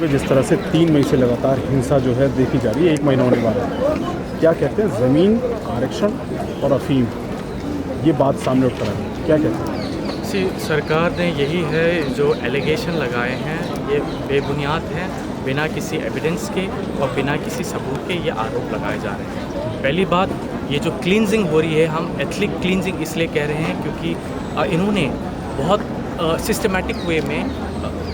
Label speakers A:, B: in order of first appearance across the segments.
A: पे जिस तरह से 3 मई से लगातार हिंसा जो है देखी जा रही है, 1 महीना होने वाला है, क्या कहते हैं ज़मीन आरक्षण और अफीम, ये बात सामने उठ कर आई, क्या कहते हैं?
B: सरकार ने यही है जो एलिगेशन लगाए हैं ये बेबुनियाद हैं, बिना किसी एविडेंस के और बिना किसी सबूत के ये आरोप लगाए जा रहे हैं। पहली बात, ये जो क्लींजिंग हो रही है, हम एथनिक क्लींजिंग इसलिए कह रहे हैं क्योंकि इन्होंने बहुत सिस्टमेटिक वे में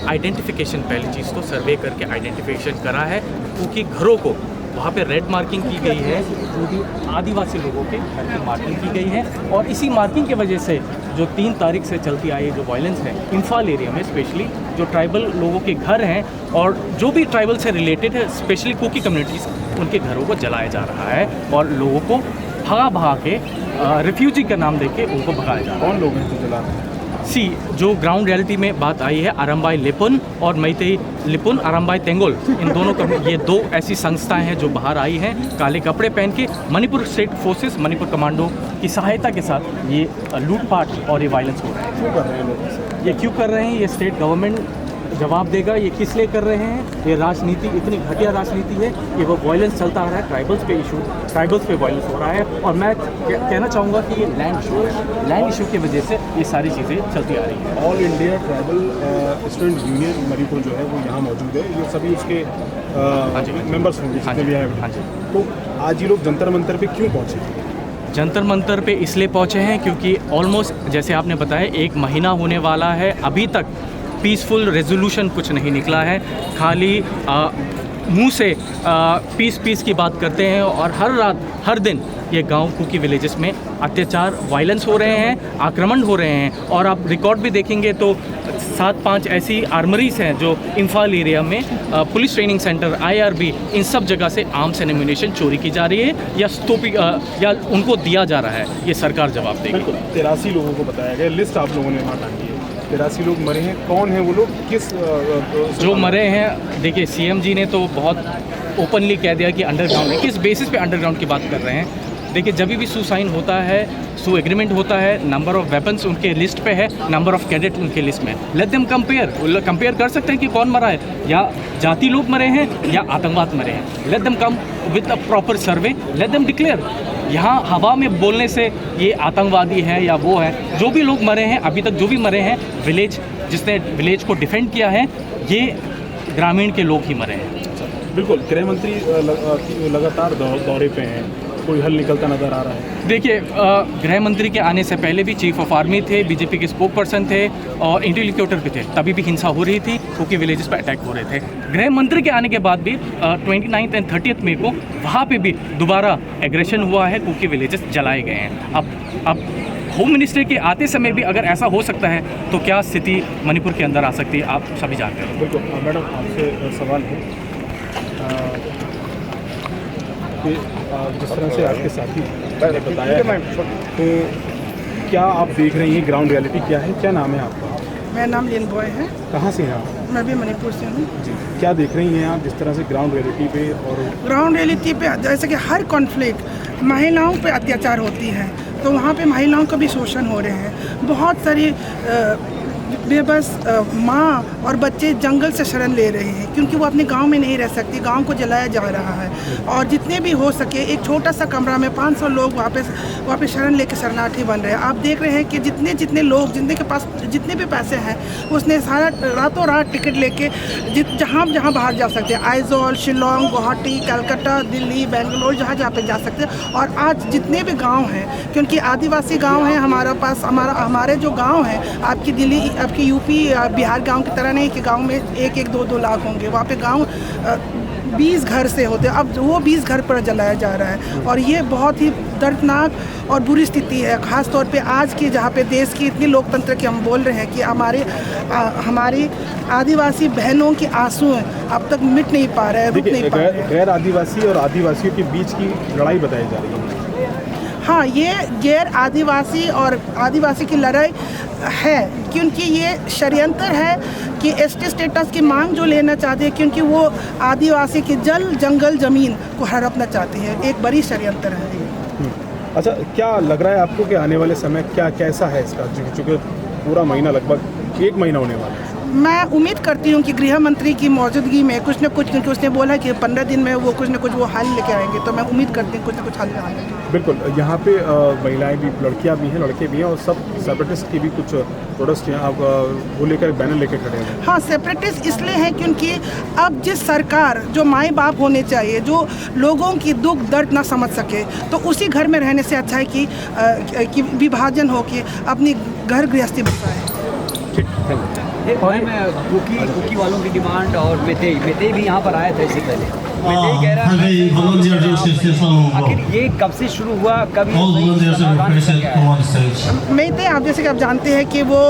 B: आइडेंटिफिकेशन, पहली चीज़ तो सर्वे करके आइडेंटिफिकेशन करा है, क्योंकि घरों को वहाँ पे रेड मार्किंग की गई है, जो भी आदिवासी लोगों के घर की मार्किंग की गई है। और इसी मार्किंग की वजह से जो 3 तारीख से चलती आई जो वायलेंस है इंफाल एरिया में, स्पेशली जो ट्राइबल लोगों के घर हैं और जो भी ट्राइबल से रिलेटेड है, स्पेशली कुकी कम्युनिटीज़, उनके घरों को जलाया जा रहा है और लोगों को भगा के रिफ्यूजी का नाम देके उनको भगाया जा रहा है।
A: कौन लोग हैं जो जला रहे हैं?
B: जो ग्राउंड रियलिटी में बात आई है, अरम्बाई लिपुन और मैतेई लिपुन, अरम्बाई तेंगोल, इन दोनों का, ये 2 ऐसी संस्थाएं हैं जो बाहर आई हैं काले कपड़े पहन के, Manipur state forces, Manipur commando की सहायता के साथ ये लूटपाट और ये वायलेंस हो रहा है।
A: क्यों कर रहे हैं लोग?
B: ये क्यों कर रहे हैं, ये स्टेट गवर्नमेंट जवाब देगा। ये किस लिए कर रहे हैं? ये राजनीति, इतनी घटिया राजनीति है कि वो वायलेंस चलता आ रहा है, ट्राइबल्स पे वायलेंस हो रहा है। और मैं कहना चाहूँगा कि ये लैंड इशू की वजह से ये सारी चीज़ें चलती आ रही हैं।
A: All India tribal student union Manipur जो है वो यहाँ मौजूद है, ये सभी उसके मेंबर्स होंगे जितने भी हैं।
B: हाँ जी।
A: तो आज ये लोग जंतर मंतर पे क्यों पहुँचे?
B: जंतर मंतर पे इसलिए पहुँचे हैं क्योंकि ऑलमोस्ट, जैसे आपने बताया, 1 महीना होने वाला है, अभी तक पीसफुल रेजोल्यूशन कुछ नहीं निकला है। खाली मुंह से पीस की बात करते हैं और हर रात हर दिन ये गांव कुकी विलेजेस में अत्याचार, वायलेंस हो रहे हैं, आक्रमण हो रहे हैं। और आप रिकॉर्ड भी देखेंगे तो 7-5 ऐसी आर्मरीज हैं जो इम्फाल एरिया में, पुलिस ट्रेनिंग सेंटर, IRB, इन सब जगह से आर्म्स एंड एम्यूनिशन चोरी की जा रही है या उनको दिया जा रहा है। ये सरकार जवाब देगी।
A: 83 लोगों को बताया गया, लिस्ट आप लोगों ने वहाँ टांगी है, 83 लोग मरे हैं। कौन है वो लोग, किस
B: जो मरे हैं? देखिए, CM जी ने तो बहुत ओपनली कह दिया कि अंडरग्राउंड है। किस बेसिस पे अंडरग्राउंड की बात कर रहे हैं? देखिए, जब भी सुसाइन होता है, एग्रीमेंट होता है, नंबर ऑफ वेपन्स उनके लिस्ट पे है, नंबर ऑफ कैडेट उनके लिस्ट में। लेट देम कंपेयर कर सकते हैं कि कौन मरा है, या जाति लोग मरे हैं या आतंकवाद मरे हैं। Let them come with a proper survey, let them declare. यहाँ हवा में बोलने से ये आतंकवादी है या वो है, जो भी लोग मरे हैं अभी तक, जो भी मरे हैं, जिसने विलेज को डिफेंड किया है, ये ग्रामीण के लोग ही मरे हैं।
A: बिल्कुल। गृह मंत्री लगातार दौरे पे हैं, कोई हल निकलता नज़र आ रहा है?
B: देखिए, गृह मंत्री के आने से पहले भी चीफ ऑफ आर्मी थे, बीजेपी के स्पोक पर्सन थे और इंटेलिक्यूटर भी थे, तभी भी हिंसा हो रही थी, क्योंकि विलेजेस पर अटैक हो रहे थे। गृह मंत्री के आने के बाद भी 29 और 30 मई को वहाँ पे भी दोबारा एग्रेशन हुआ है, क्योंकि विलेजेस जलाए गए हैं। अब होम मिनिस्टर के आते समय भी अगर ऐसा हो सकता है तो क्या स्थिति मणिपुर के अंदर आ सकती है, आप सभी जानते हैं।
A: बिल्कुल। मैडम, आपसे सवाल है कि जिस तरह से आपके साथी ने बताया है, तो क्या आप देख रही हैं ग्राउंड रियलिटी क्या है? क्या नाम है आपका?
C: मेरा नाम लिन बॉय है।
A: कहाँ से हैं आप?
C: मैं भी मणिपुर से हूँ
A: जी। क्या देख रही हैं आप जिस तरह से ग्राउंड रियलिटी पे? और
C: ग्राउंड रियलिटी पे जैसे कि हर कॉन्फ्लिक्ट महिलाओं पे अत्याचार होती है, तो वहाँ पे महिलाओं का भी शोषण हो रहे हैं। बहुत सारी बेबस माँ और बच्चे जंगल से शरण ले रहे हैं, क्योंकि वो अपने गांव में नहीं रह सकती, गांव को जलाया जा रहा है। और जितने भी हो सके, एक छोटा सा कमरा में 500 लोग वहाँ पे शरण लेके शरणार्थी बन रहे हैं। आप देख रहे हैं कि जितने लोग, जिनके के पास जितने भी पैसे हैं, उसने सारा रातों रात टिकट लेके जहाँ बाहर जा सकते हैं, आइजॉल, शिलोंग, गुवाहाटी, कलकत्ता, दिल्ली, बेंगलोर, जहाँ पे जा सकते हैं। और आज जितने भी गाँव हैं, क्योंकि आदिवासी गाँव हैं हमारे पास, हमारे जो गाँव हैं, आपकी दिल्ली, आपकी यूपी, बिहार गांव की तरह नहीं कि गांव में 1-1, 2-2 लाख होंगे। वहाँ पे गांव 20 घर से होते हैं, अब वो 20 घर पर जलाया जा रहा है। और ये बहुत ही दर्दनाक और बुरी स्थिति है, ख़ास तौर पे आज की, जहाँ पे देश की इतनी लोकतंत्र की हम बोल रहे हैं कि हमारी आदिवासी बहनों की आंसू अब तक मिट नहीं पा रहे हैं, रुक नहीं पा रहे हैं।
A: गैर आदिवासी और आदिवासियों के बीच की लड़ाई बताई जा रही है।
C: हाँ, ये गैर आदिवासी और आदिवासी की लड़ाई है, क्योंकि ये षड्यंत्र है कि ST स्टेटस की मांग जो लेना चाहते हैं, क्योंकि वो आदिवासी की जंगल ज़मीन को हड़पना चाहते हैं। एक बड़ी षड्यंत्र है।
A: अच्छा, क्या लग रहा है आपको कि आने वाले समय क्या कैसा है इसका, चूँकि पूरा महीना, लगभग 1 महीना होने वाला है?
C: मैं उम्मीद करती हूँ कि गृह मंत्री की मौजूदगी में कुछ न कुछ, क्योंकि उसने बोला कि 15 दिन में वो कुछ न कुछ वो हल लेके आएंगे, तो मैं उम्मीद करती हूँ कुछ न कुछ हल निकालेंगे।
A: बिल्कुल, यहाँ पे महिलाएं भी, लड़कियाँ भी हैं, लड़के भी हैं, और सब सेपरेटिस्ट की भी कुछ प्रोटेस्ट यहाँ वो लेकर बैनर लेकर खड़े हैं।
C: हाँ, सेपरेटिस्ट इसलिए हैं क्योंकि अब जिस सरकार जो माए बाप होने चाहिए, जो लोगों की दुख दर्द ना समझ सके, तो उसी घर में रहने से अच्छा है कि विभाजन हो के अपनी घर गृहस्थी बसाए।
D: कुकी वालों की डिमांड, और मेते भी यहाँ पर आए थे इससे पहले। मेते कह रहा है आखिर ये कब से शुरू हुआ, कभी
C: मेते, आप जैसे कि आप जानते हैं कि वो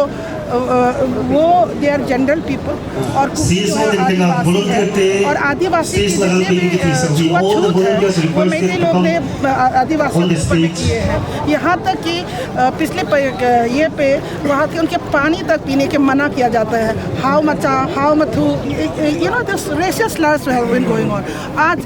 C: दे आर जनरल पीपल, और कुकी जो है आदिवासी है, और आदिवासी के जितने भी छुआछूत है वो मेते लोग ने आदिवासियों के ऊपर किए हैं। यहाँ तक कि पिछले ये पे वहाँ के उनके पानी तक पीने के मना किया जाता है। How much, how much, you know this racial slurs have been going on. आज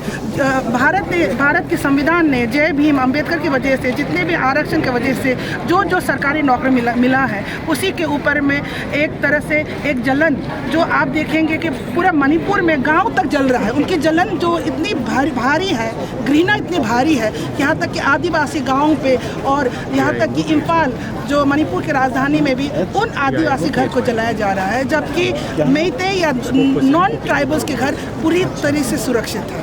C: भारत के संविधान ने जय भीम अम्बेडकर की वजह से, जितने भी आरक्षण की वजह से जो सरकारी नौकरी मिला है, उसी के ऊपर में एक तरह से एक जलन जो आप देखेंगे कि पूरा मणिपुर में गांव तक जल रहा है। उनकी जलन जो इतनी भारी है, घृणा इतनी भारी है, यहाँ तक कि आदिवासी गाँव पे, और यहाँ तक कि इम्फाल जो मणिपुर की राजधानी में भी उन आदिवासी घर को जलाया जा रहा है, जबकि मेइते या नॉन ट्राइबल्स के घर पूरी तरह से सुरक्षित है।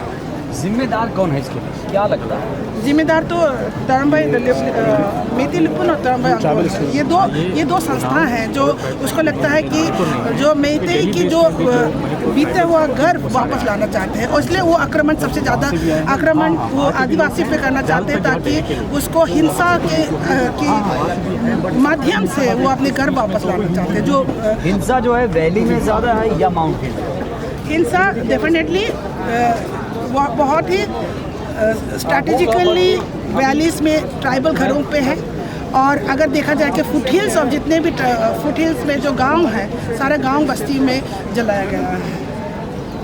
D: जिम्मेदार कौन है इसके लिए, क्या लगता है?
C: जिम्मेदार तो तरमभाई मेती लिपुन और तरमभाई ये दो संस्थाएं हैं जो उसको लगता है कि जो मेते की जो बीते हुआ घर वापस लाना चाहते हैं, और इसलिए वो आक्रमण, सबसे ज़्यादा आक्रमण वो आदिवासी पे करना चाहते हैं, ताकि उसको हिंसा के माध्यम से वो अपने घर वापस लाना चाहते हैं। जो
D: हिंसा जो है वैली में ज़्यादा है या माउंटेन?
C: हिंसा डेफिनेटली बहुत ही स्ट्रैटेजिकली वैलीज में ट्राइबल घरों पे है, और अगर देखा जाए कि फुट हिल्स और जितने भी फुट हिल्स में जो गांव है, सारे गांव बस्ती में जलाया गया है।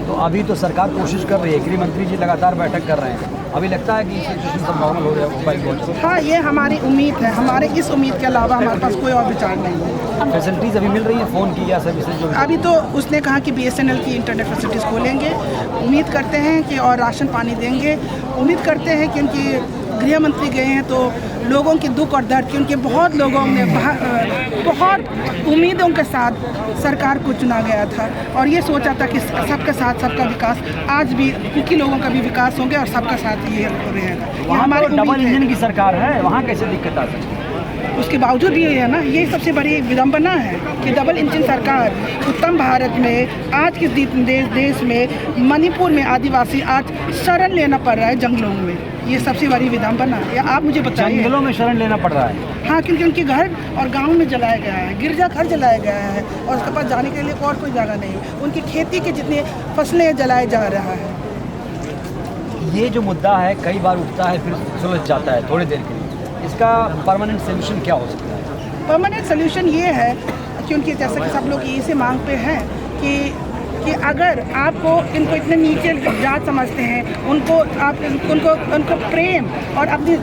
D: तो अभी तो सरकार कोशिश कर रही है, गृह मंत्री जी लगातार बैठक कर रहे हैं, अभी लगता है कि सिचुएशन सब नॉर्मल हो जाएगा?
C: हाँ, ये हमारी उम्मीद है। हमारे इस उम्मीद के अलावा हमारे पास कोई और विचार नहीं है।
D: फैसिलिटीज़ अभी मिल रही है फ़ोन की या सर्विसेज जो?
C: अभी तो उसने कहा कि BSNL की इंटरनेट फैसिलिटीज़ खोलेंगे, उम्मीद करते हैं कि, और राशन पानी देंगे। उम्मीद करते हैं कि उनकी गृह मंत्री गए हैं तो लोगों की दुख और दर्द की, उनके बहुत लोगों ने बहुत उम्मीदों के साथ सरकार को चुना गया था, और ये सोचा था कि सबका साथ सबका विकास, आज भी कुकी लोगों का भी विकास होंगे और सबका साथ ये हो रहे हैं।
D: हमारे डबल इंजन की सरकार है, वहाँ कैसे दिक्कत आ सकती है?
C: उसके बावजूद भी ये है ना, ये सबसे बड़ी विडम्बना है कि डबल इंजन सरकार उत्तम भारत में, आज के देश में मणिपुर में आदिवासी आज शरण लेना पड़ रहा है जंगलों में। ये सबसे बड़ी विडम्बना है। या आप मुझे बताइए,
D: जंगलों में शरण लेना पड़ रहा है?
C: हाँ, क्योंकि उनके घर और गांव में जलाया गया है, गिरजा घर जलाया गया है, और उसके पास जाने के लिए और कोई जगह नहीं। उनकी खेती के जितने फसलें जलाए जा रहा है।
D: ये जो मुद्दा है कई बार उठता है, फिर सुलझ जाता है थोड़ी देर के लिए, इसका परमानेंट सोल्यूशन क्या हो सकता है?
C: परमानेंट सोल्यूशन ये है, क्योंकि जैसा कि सब लोग इसे मांग पे हैं कि अगर आपको इनको इतने नीचे जात समझते हैं, उनको प्रेम और अपनी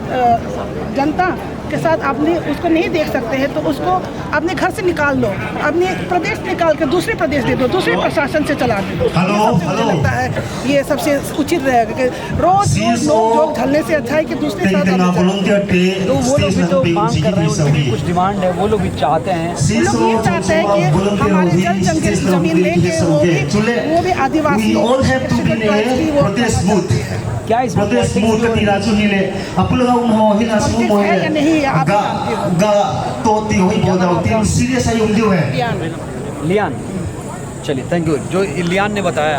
C: जनता के साथ आपने उसको नहीं देख सकते हैं, तो उसको अपने घर से निकाल दो, अपने प्रदेश निकाल कर दूसरे प्रदेश दे दो, दूसरे प्रशासन से चला दो। मुझे लगता है ये सबसे उचित रहेगा कि रोज लोग झलने से अच्छा है कि दूसरे साथ।
D: तो वो लोग भी तो मांग कर रहे हैं, उनकी भी कुछ डिमांड है, वो लोग भी चाहते हैं,
C: वो लोग ये चाहते हैं कि हमारे जल जमीन लेके वो भी आदिवासी
D: क्या इस लियान? चलिए, थैंक यू जो लियान ने बताया।